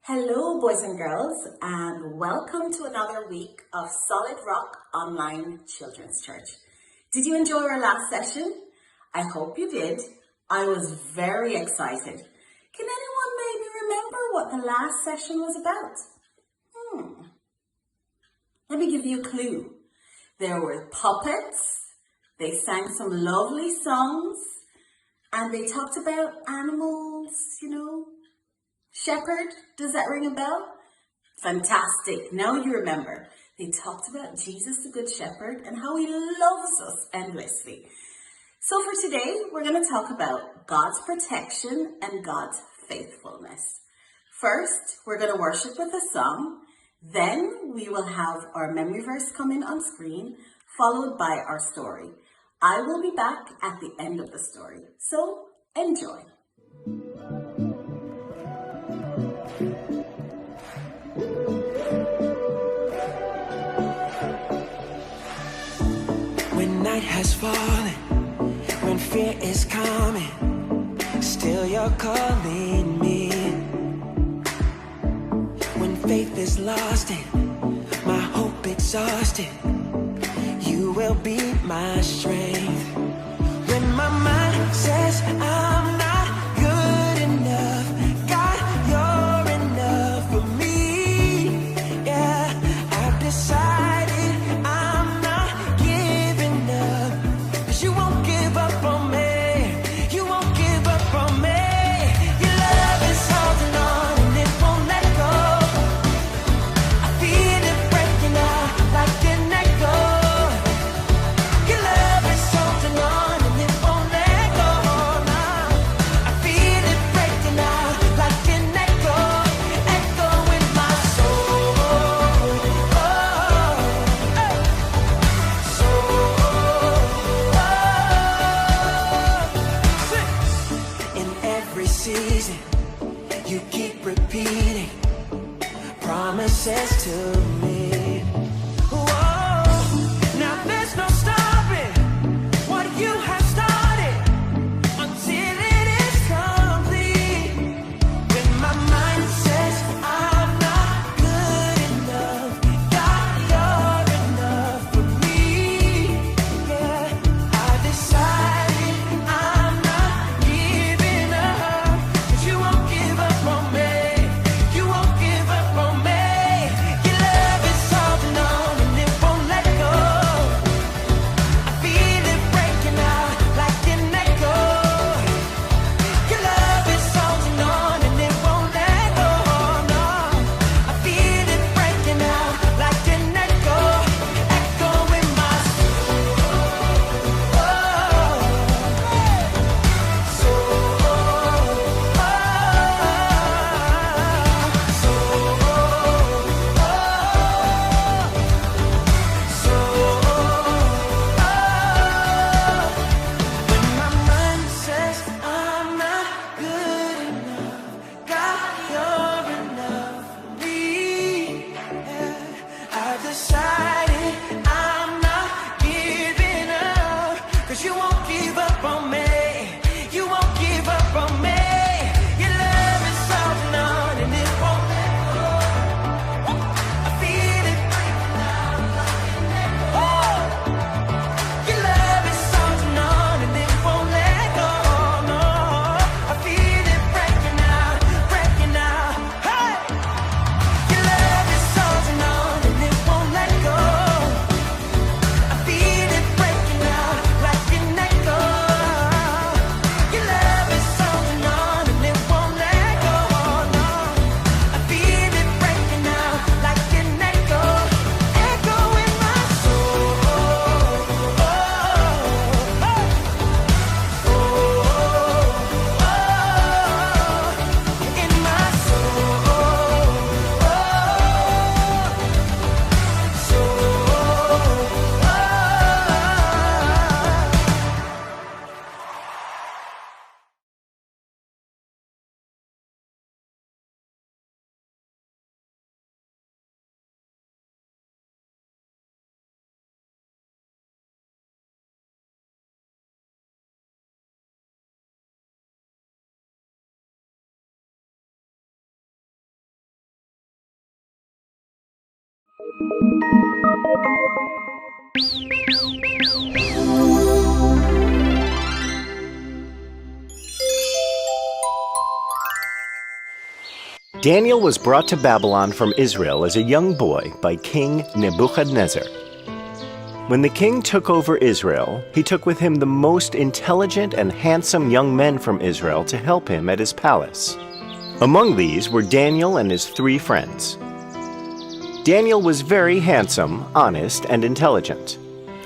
Hello, boys and girls, and welcome to another week of Solid Rock Online Children's Church. Did you enjoy our last session? I hope you did. I was very excited. Can anyone maybe remember what the last session was about? Let me give you a clue. There were puppets, they sang some lovely songs, and they talked about animals, Shepherd, does that ring a bell? Fantastic, now you remember. They talked about Jesus the Good Shepherd and how he loves us endlessly. So for today, we're going to talk about God's protection and God's faithfulness. First, we're going to worship with a song. Then we will have our memory verse come in on screen, followed by our story. I will be back at the end of the story, so enjoy. When night has fallen, when fear is coming, still you're calling me. When faith is lost and my hope exhausted, you will be my strength. When my mind says I'm not good enough, God, you're enough for me. Yeah, I've decided I'm not giving up, 'cause you won't give up on me. You won't give up on me. Your love is holding on and it won't let go. I feel it breaking out like an echo. Your love is holding on and it won't let go now. I feel it breaking out like an echo, echo in my soul. In every season, you keep repeating promises to me. Whoa, now there's no stopping what you have started until it is complete. When my mind says I'm not good enough, God, you're enough for me. Yeah, I decided I'm not giving up, 'cause you won't give up on me. You won't give up on me. Your love is holding on and it won't let go. I feel it breaking out like an echo. Your love is holding on and it won't let go. No, I feel it breaking out like an echo, echo in my When my mind says I'm not good enough, God, you're enough for me. Yeah, I've decided I'm not giving up, 'cause you won't give up on me. You won't give up on me. Your love is holding on and it won't let go. I feel it breaking out like an echo. Your love is holding on and it won't let go. No, I feel it breaking out, breaking out. Hey, your love is holding on and it won't let go. I feel it breaking out like an echo. Daniel was brought to Babylon from Israel as a young boy by King Nebuchadnezzar. When the king took over Israel, he took with him the most intelligent and handsome young men from Israel to help him at his palace. Among these were Daniel and his 3 friends. Daniel was very handsome, honest, and intelligent.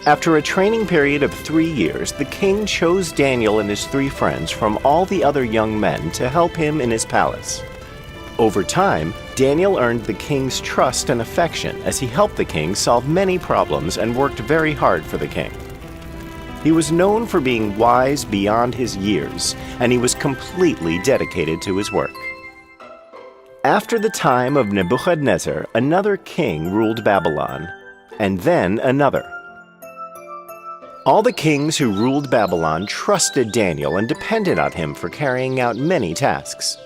After a training period of 3 years, the king chose Daniel and his 3 friends from all the other young men to help him in his palace. Over time, Daniel earned the king's trust and affection as he helped the king solve many problems and worked very hard for the king. He was known for being wise beyond his years, and he was completely dedicated to his work. After the time of Nebuchadnezzar, another king ruled Babylon, and then another. All the kings who ruled Babylon trusted Daniel and depended on him for carrying out many tasks.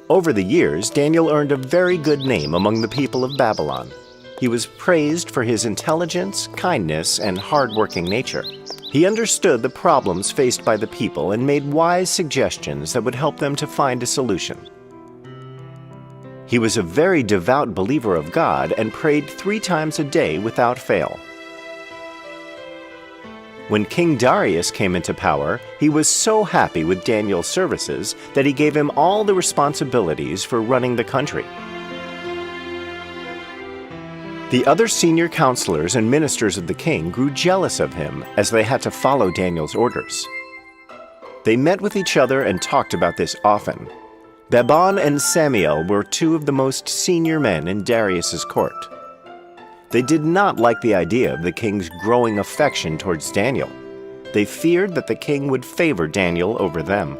Over the years, Daniel earned a very good name among the people of Babylon. He was praised for his intelligence, kindness, and hard-working nature. He understood the problems faced by the people and made wise suggestions that would help them to find a solution. He was a very devout believer of God and prayed 3 times a day without fail. When King Darius came into power, he was so happy with Daniel's services that he gave him all the responsibilities for running the country. The other senior counselors and ministers of the king grew jealous of him as they had to follow Daniel's orders. They met with each other and talked about this often. Babon and Samiel were 2 of the most senior men in Darius's court. They did not like the idea of the king's growing affection towards Daniel. They feared that the king would favor Daniel over them.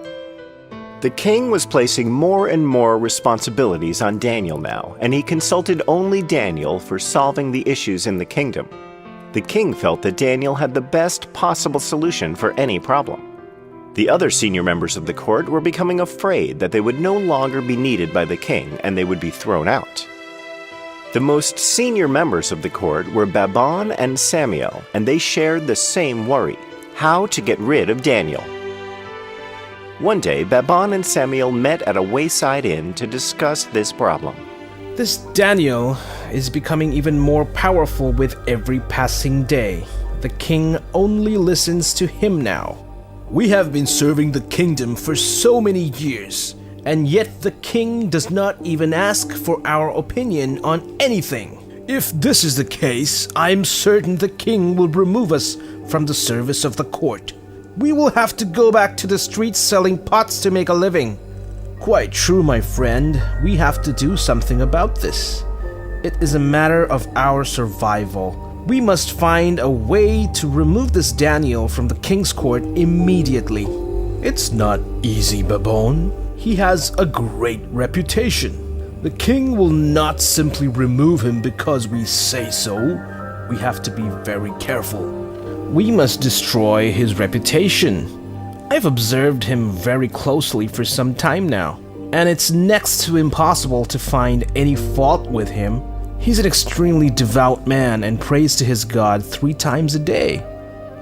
The king was placing more and more responsibilities on Daniel now, and he consulted only Daniel for solving the issues in the kingdom. The king felt that Daniel had the best possible solution for any problem. The other senior members of the court were becoming afraid that they would no longer be needed by the king and they would be thrown out. The most senior members of the court were Babon and Samiel, and they shared the same worry: how to get rid of Daniel. One day, Babon and Samiel met at a wayside inn to discuss this problem. This Daniel is becoming even more powerful with every passing day. The king only listens to him now. We have been serving the kingdom for so many years, and yet the king does not even ask for our opinion on anything. If this is the case, I am certain the king will remove us from the service of the court. We will have to go back to the streets selling pots to make a living. Quite true, my friend. We have to do something about this. It is a matter of our survival. We must find a way to remove this Daniel from the king's court immediately. It's not easy, Babon. He has a great reputation. The king will not simply remove him because we say so. We have to be very careful. We must destroy his reputation. I've observed him very closely for some time now, and it's next to impossible to find any fault with him. He's an extremely devout man and prays to his God 3 times a day.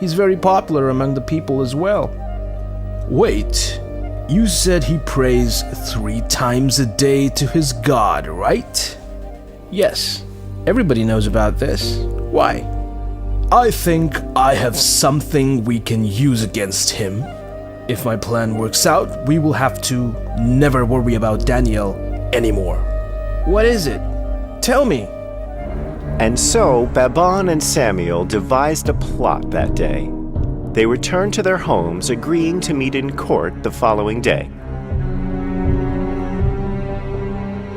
He's very popular among the people as well. Wait, you said he prays 3 times a day to his God, right? Yes, everybody knows about this. Why? I think I have something we can use against him. If my plan works out, we will have to never worry about Daniel anymore. What is it? Tell me. And so Babon and Samiel devised a plot that day. They returned to their homes, agreeing to meet in court the following day.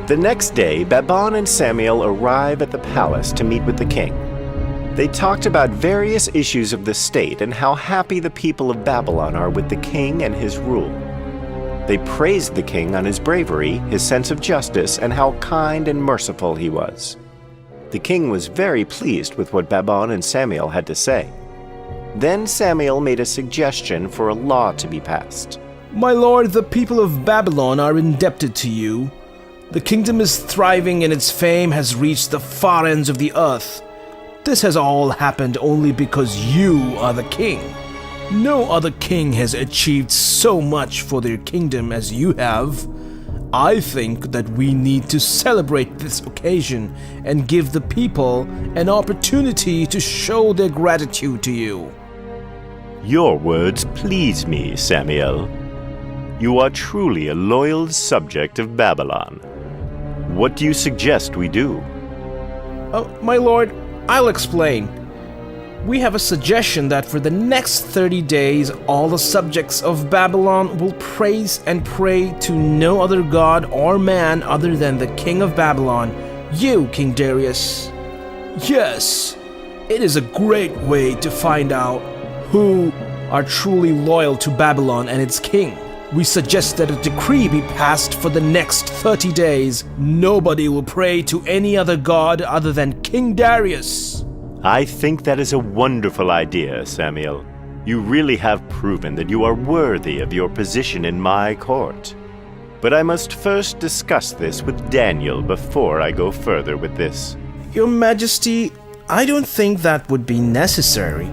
The next day, Babon and Samiel arrive at the palace to meet with the king. They talked about various issues of the state and how happy the people of Babylon are with the king and his rule. They praised the king on his bravery, his sense of justice, and how kind and merciful he was. The king was very pleased with what Babon and Samiel had to say. Then Samiel made a suggestion for a law to be passed. My lord, the people of Babylon are indebted to you. The kingdom is thriving and its fame has reached the far ends of the earth. This has all happened only because you are the king. No other king has achieved so much for their kingdom as you have. I think that we need to celebrate this occasion and give the people an opportunity to show their gratitude to you. Your words please me, Samuel. You are truly a loyal subject of Babylon. What do you suggest we do? My lord, I'll explain. We have a suggestion that for the next 30 days, all the subjects of Babylon will praise and pray to no other god or man other than the king of Babylon, you, King Darius. Yes, it is a great way to find out who are truly loyal to Babylon and its king. We suggest that a decree be passed for the next 30 days. Nobody will pray to any other god other than King Darius. I think that is a wonderful idea, Samuel. You really have proven that you are worthy of your position in my court. But I must first discuss this with Daniel before I go further with this. Your Majesty, I don't think that would be necessary.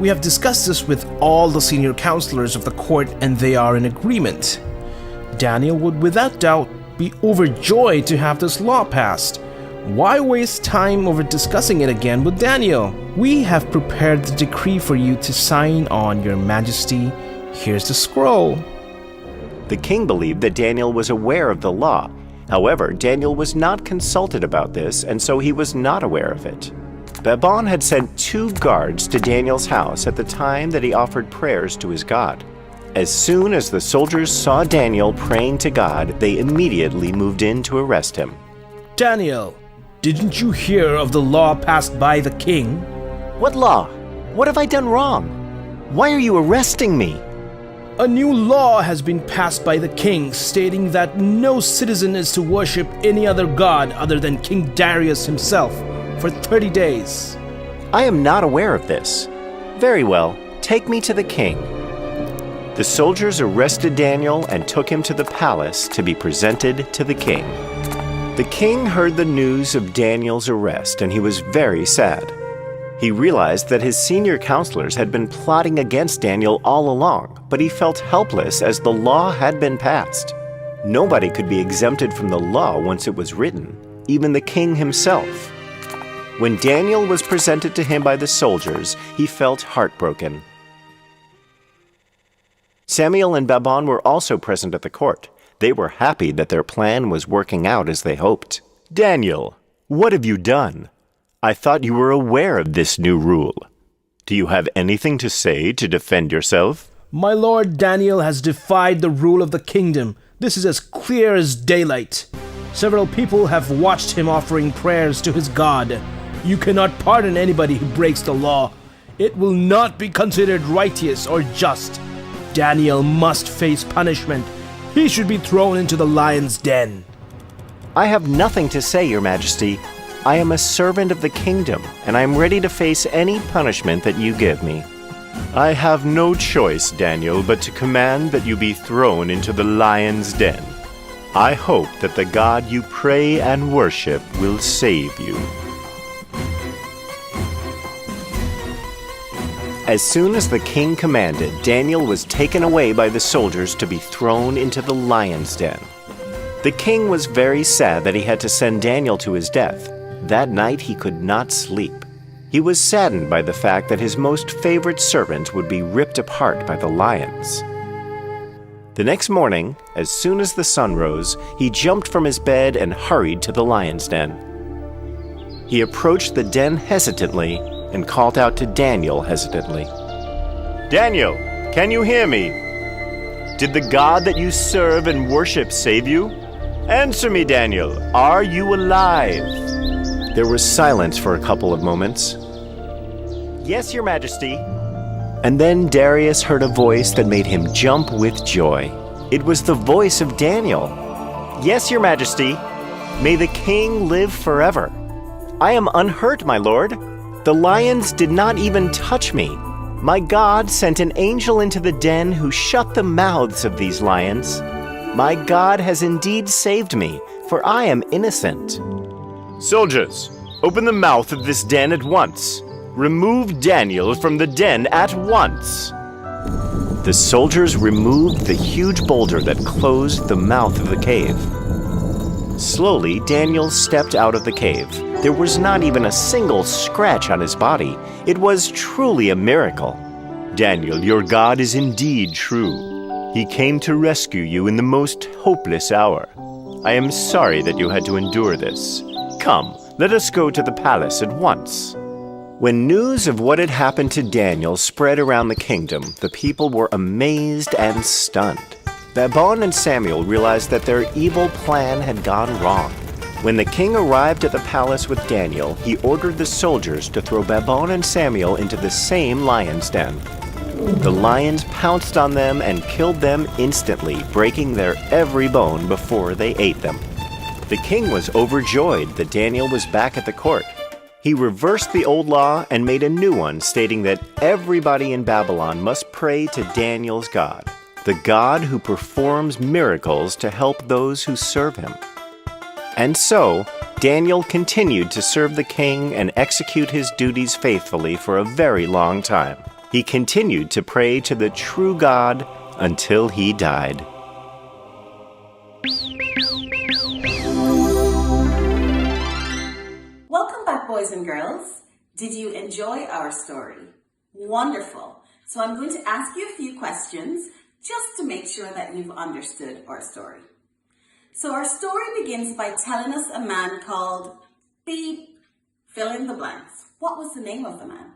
We have discussed this with all the senior counselors of the court and they are in agreement. Daniel would without doubt be overjoyed to have this law passed. Why waste time over discussing it again with Daniel? We have prepared the decree for you to sign on, Your Majesty. Here's the scroll. The king believed that Daniel was aware of the law. However, Daniel was not consulted about this, and so he was not aware of it. Babon had sent 2 guards to Daniel's house at the time that he offered prayers to his God. As soon as the soldiers saw Daniel praying to God, they immediately moved in to arrest him. Daniel, didn't you hear of the law passed by the king? What law? What have I done wrong? Why are you arresting me? A new law has been passed by the king stating that no citizen is to worship any other god other than King Darius himself for 30 days. I am not aware of this. Very well, take me to the king. The soldiers arrested Daniel and took him to the palace to be presented to the king. The king heard the news of Daniel's arrest and he was very sad. He realized that his senior counselors had been plotting against Daniel all along, but he felt helpless as the law had been passed. Nobody could be exempted from the law once it was written, even the king himself. When Daniel was presented to him by the soldiers, he felt heartbroken. Samuel and Babon were also present at the court. They were happy that their plan was working out as they hoped. Daniel, what have you done? I thought you were aware of this new rule. Do you have anything to say to defend yourself? My lord Daniel has defied the rule of the kingdom. This is as clear as daylight. Several people have watched him offering prayers to his God. You cannot pardon anybody who breaks the law. It will not be considered righteous or just. Daniel must face punishment. He should be thrown into the lion's den. I have nothing to say, Your Majesty. I am a servant of the kingdom, and I am ready to face any punishment that you give me. I have no choice, Daniel, but to command that you be thrown into the lion's den. I hope that the God you pray and worship will save you. As soon as the king commanded, Daniel was taken away by the soldiers to be thrown into the lion's den. The king was very sad that he had to send Daniel to his death. That night he could not sleep. He was saddened by the fact that his most favorite servant would be ripped apart by the lions. The next morning, as soon as the sun rose, he jumped from his bed and hurried to the lion's den. He approached the den hesitantly and called out to Daniel hesitantly. Daniel, can you hear me? Did the God that you serve and worship save you? Answer me, Daniel. Are you alive? There was silence for a couple of moments. Yes, Your Majesty. And then Darius heard a voice that made him jump with joy. It was the voice of Daniel. Yes, Your Majesty. May the king live forever. I am unhurt, my lord. The lions did not even touch me. My God sent an angel into the den who shut the mouths of these lions. My God has indeed saved me, for I am innocent." "Soldiers, open the mouth of this den at once. Remove Daniel from the den at once." The soldiers removed the huge boulder that closed the mouth of the cave. Slowly, Daniel stepped out of the cave. There was not even a single scratch on his body. It was truly a miracle. "Daniel, your God is indeed true. He came to rescue you in the most hopeless hour. I am sorry that you had to endure this. Come, let us go to the palace at once." When news of what had happened to Daniel spread around the kingdom, the people were amazed and stunned. Babon and Samuel realized that their evil plan had gone wrong. When the king arrived at the palace with Daniel, he ordered the soldiers to throw Babon and Samuel into the same lion's den. The lions pounced on them and killed them instantly, breaking their every bone before they ate them. The king was overjoyed that Daniel was back at the court. He reversed the old law and made a new one stating that everybody in Babylon must pray to Daniel's God, the God who performs miracles to help those who serve him. And so, Daniel continued to serve the king and execute his duties faithfully for a very long time. He continued to pray to the true God until he died. Welcome back, boys and girls. Did you enjoy our story? Wonderful. So I'm going to ask you a few questions just to make sure that you've understood our story. So our story begins by telling us a man called Beep, fill in the blanks. What was the name of the man?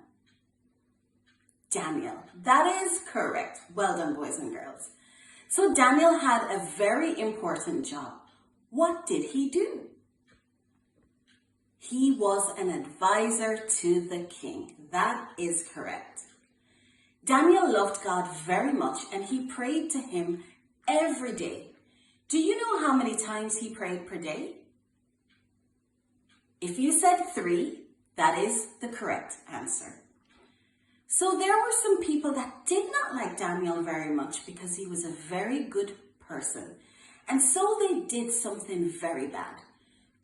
Daniel. That is correct. Well done, boys and girls. So Daniel had a very important job. What did he do? He was an advisor to the king. That is correct. Daniel loved God very much and he prayed to him every day. Do you know how many times he prayed per day? If you said 3, that is the correct answer. So there were some people that did not like Daniel very much because he was a very good person. And so they did something very bad.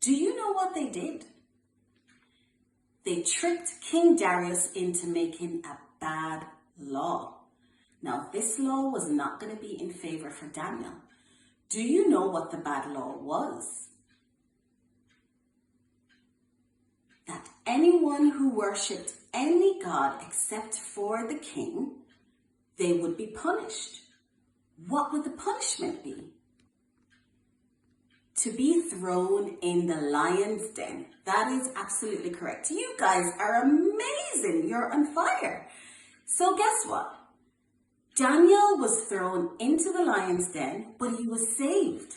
Do you know what they did? They tricked King Darius into making a bad law. Now, this law was not going to be in favor for Daniel. Do you know what the bad law was? That anyone who worshipped any god except for the king, they would be punished. What would the punishment be? To be thrown in the lion's den. That is absolutely correct. You guys are amazing. You're on fire. So guess what? Daniel was thrown into the lion's den, but he was saved.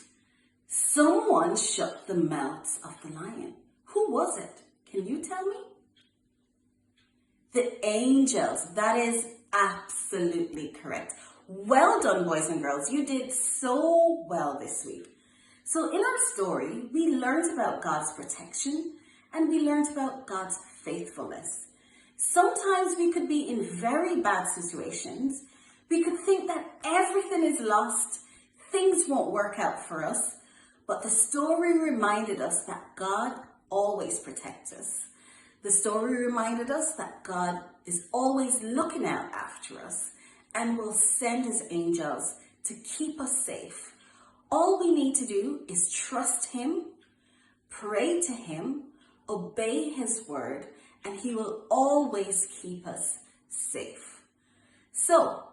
Someone shut the mouths of the lion. Who was it? Can you tell me? The angels. That is absolutely correct. Well done, boys and girls. You did so well this week. So in our story, we learned about God's protection and we learned about God's faithfulness. Sometimes we could be in very bad situations. We could think that everything is lost, things won't work out for us. But the story reminded us that God always protects us. The story reminded us that God is always looking out after us and will send his angels to keep us safe. All we need to do is trust him, pray to him, obey his word, and he will always keep us safe. So,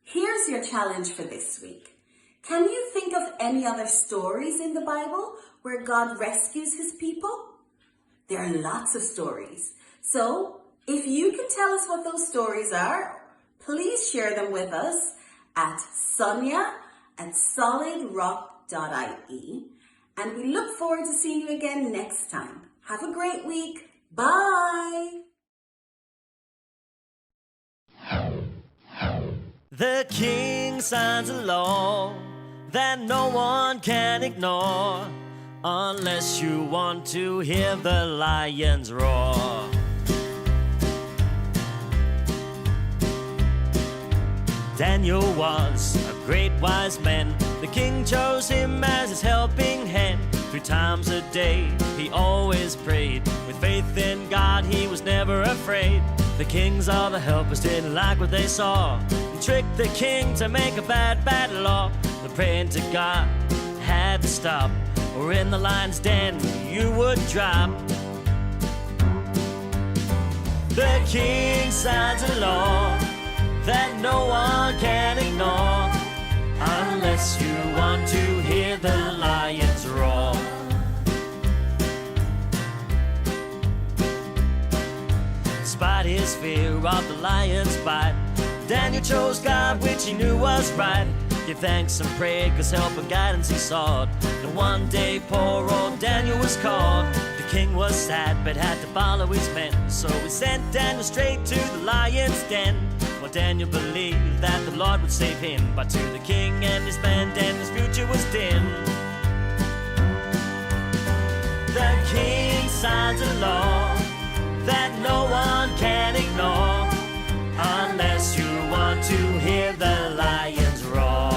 here's your challenge for this week. Can you think of any other stories in the Bible where God rescues his people? There are lots of stories. So, if you can tell us what those stories are, please share them with us at sonia@solidrock.ie. And we look forward to seeing you again next time. Have a great week. Bye. The king signs a law that no one can ignore unless you want to hear the lions roar. Daniel was a great wise man. The king chose him as his helping hand. 3 times a day he always prayed. With faith in God he was never afraid. The kings or the helpers didn't like what they saw, and tricked the king to make a bad law. The praying to God had to stop, or in the lion's den you would drop. The king signs a law that no one can ignore, unless you want to hear the lions roar. Despite his fear of the lion's bite, Daniel chose God, which he knew was right. Give thanks and pray, cause help and guidance he sought. And one day poor old Daniel was called. The king was sad but had to follow his men, so he sent Daniel straight to the lion's den. Well, Daniel believed that the Lord would save him, but to the king and his men Daniel's future was dim. The king signs a law that no one can ignore, unless you want to hear the lions roar.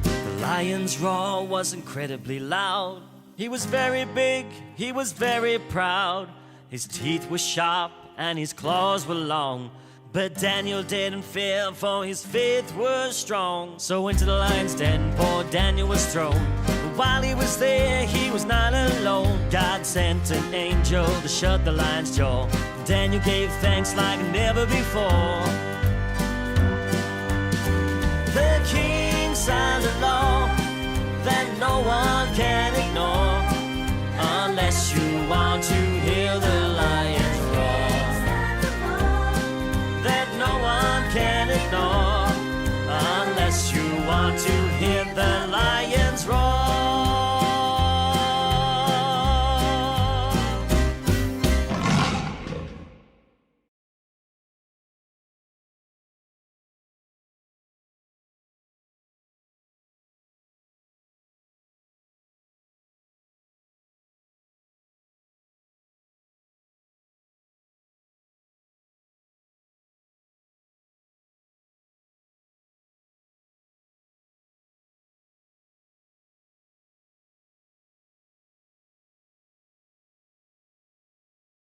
The lion's roar was incredibly loud. He was very big, he was very proud. His teeth were sharp and his claws were long, but Daniel didn't fear, for his faith was strong. So into the lion's den poor Daniel was thrown. But while he was there, he was not alone. God sent an angel to shut the lion's jaw. Daniel gave thanks like never before. The king signed a law that no one can ignore, unless you want to hear the lion